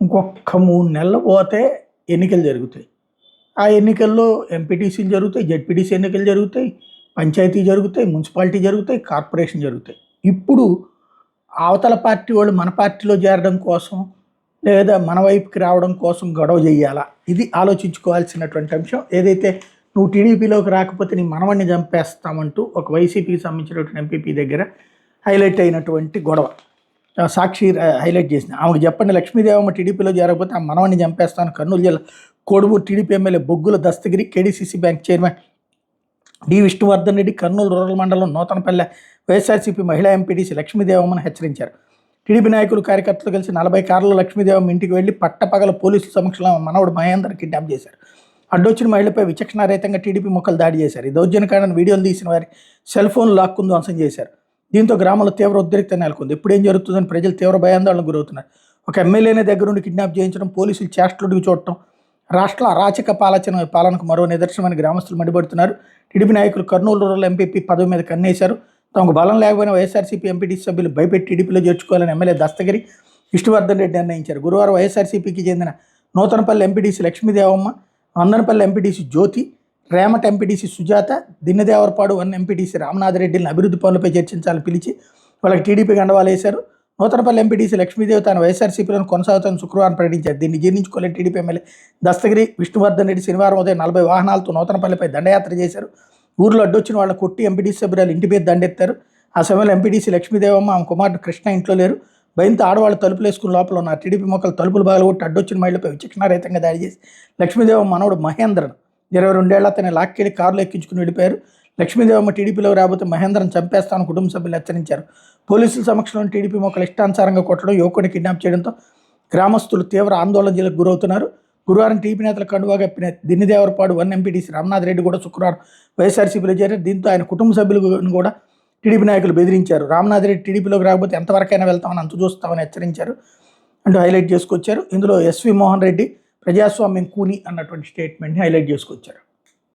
ఇంకొక 3 నెలలు పోతే ఎన్నికలు జరుగుతాయి. ఆ ఎన్నికల్లో ఎంపీటీసీలు జరుగుతాయి, జెడ్పీటీసీ ఎన్నికలు జరుగుతాయి, పంచాయతీ జరుగుతాయి, మున్సిపాలిటీ జరుగుతాయి, కార్పొరేషన్ జరుగుతాయి. ఇప్పుడు అవతల పార్టీ వాళ్ళు మన పార్టీలో చేరడం కోసం, లేదా మన వైపుకి రావడం కోసం గొడవ చేయాలా? ఇది ఆలోచించుకోవాల్సినటువంటి అంశం. ఏదైతే నువ్వు టీడీపీలోకి రాకపోతే నీ మనవడిని చంపేస్తామంటూ ఒక వైసీపీకి సంబంధించినటువంటి ఎంపీపీ దగ్గర హైలైట్ అయినటువంటి గొడవ. సాక్షి హైలైట్ చేసింది. ఆమెకు చెప్పండి, లక్ష్మీదేవమ్మ టీడీపీలో చేరకపోతే ఆ మనవడిని చంపేస్తాను. కర్నూలు జిల్లా Kodumur TDP MLA Boggula Dastagiri, KDCC bank chairman D Vishnuvardhan Reddy Kurnool rural mandal Nuthanapalle YSRCP మహిళా ఎంపీటీసీ లక్ష్మీదేవమ్మను హెచ్చరించారు. టీడీపీ నాయకులు కార్యకర్తలు కలిసి 40 కార్లలో లక్ష్మీదేవమ్మ ఇంటికి వెళ్లి పట్టపగల పోలీసుల సమక్షంలో మనవడు మహేందర్ కిడ్నాప్ చేశారు. అడ్డొచ్చిన మహిళపై విచక్షణారహితంగా టీడీపీ మొక్కలు దాడి చేశారు. ఈ దౌర్జన్యకాండను వీడియోలు తీసిన వారి సెల్ ఫోన్ లాక్కు ధ్వంసం చేశారు. దీంతో గ్రామంలో తీవ్ర ఉద్రిక్త నెలకొంది. ఎప్పుడేం జరుగుతుందని ప్రజలు తీవ్ర భయాందోళనకు గురవుతున్నారు. ఒక ఎమ్మెల్యేనే దగ్గరుండి కిడ్నాప్ చేయించడం, పోలీసులు చేష్టలుడికి చూడటం రాష్ట్ర అరాచక పాలనకు మరో నిదర్శనమని గ్రామస్తులు మండిపడుతున్నారు. టీడీపీ నాయకులు కర్నూలు రూరల్ ఎంపీపీ పదవి మీద కన్నేశారు. తమకు బలం లేకపోయినా వైఎస్ఆర్సీపీ ఎంపీటీసీ సభ్యులు భయపెట్టి టీడీపీలో చేర్చుకోవాలని ఎమ్మెల్యే దస్తగిరి, విష్ణువర్ధన్ రెడ్డి నిర్ణయించారు. గురువారం వైఎస్ఆర్సీపీకి చెందిన నూతనపల్లి ఎంపీటీసీ లక్ష్మీదేవమ్మ, వందనపల్లి ఎంపీటీసీ జ్యోతి, రేమట ఎంపీటీసీ సుజాత, దిన్నదేవరపాడు ఎంపీటీసీ రామనాథరెడ్డిని అభివృద్ధి పనులపై చర్చించాలని పిలిచి వాళ్ళకి టీడీపీకి అండవాలు వేశారు. నూతనపల్లి ఎంపీటీసీ లక్ష్మీదేవి తాను వైఎస్ఆర్సీపీలను కొనసాగుతాను శుక్రవారం ప్రకటించారు. దీన్ని జీర్ణించుకోలేని టీడీపీ ఎమ్మెల్యే దస్తగిరి, విష్ణువర్ధన్ రెడ్డి శనివారం ఉదయం 40 వాహనాలతో నూతనపల్లిపై దండయాత్ర చేశారు. ఊర్లో అడ్డొచ్చిన వాళ్ళ కొట్టి ఎంపీటీసీ సభ్యురాలు ఇంటి మీద దండెత్తారు. ఆ సమయంలో ఎంపీటీసీ లక్ష్మీదేవమ్మ, ఆమె కుమారుడు కృష్ణ ఇంట్లో లేరు. భయంతో ఆడవాళ్ళు తలుపులు వేసుకుని లోపల ఉన్నారు. టీడీపీ మొక్కలు తలుపులు బాగలగొట్టి అడ్డొచ్చిన మహిళపై విచక్షణారహితంగా దాడి చేసి లక్ష్మీదేవమ్మ మనవడు మహేంద్రను 22 ఏళ్ల అతని లాక్కెళ్ళి కారులో ఎక్కించుకుని వెళ్ళిపోయారు. లక్ష్మీదేవమ్మ టీడీపీలో రాబోతే మహేంద్రను చంపేస్తామని కుటుంబ సభ్యులు హెచ్చరించారు. పోలీసుల సమక్షంలో టీడీపీ మొక్కలు ఇష్టానుసారంగా కొట్టడం, యువకుడిని కిడ్నాప్ చేయడంతో గ్రామస్తులు తీవ్ర ఆందోళనకు గురవుతున్నారు. గురువారం టీడీపీ నేతల కండువా కప్పిన దిన్నదేవరపాడు ఎంపీటీసీ రామనాథరెడ్డి కూడా శుక్రవారం వైఎస్ఆర్సీపీలో చేరారు. దీంతో ఆయన కుటుంబ సభ్యులను కూడా టీడీపీ నాయకులు బెదిరించారు. రామనాథరెడ్డి టీడీపీలోకి రాకపోతే ఎంతవరకైనా వెళ్తామని అంతు చూస్తామని హెచ్చరించారు అంటూ హైలైట్ చేసుకొచ్చారు. ఇందులో ఎస్వి మోహన్ రెడ్డి ప్రజాస్వామ్యం కూని అన్నటువంటి స్టేట్మెంట్ని హైలైట్ చేసుకొచ్చారు.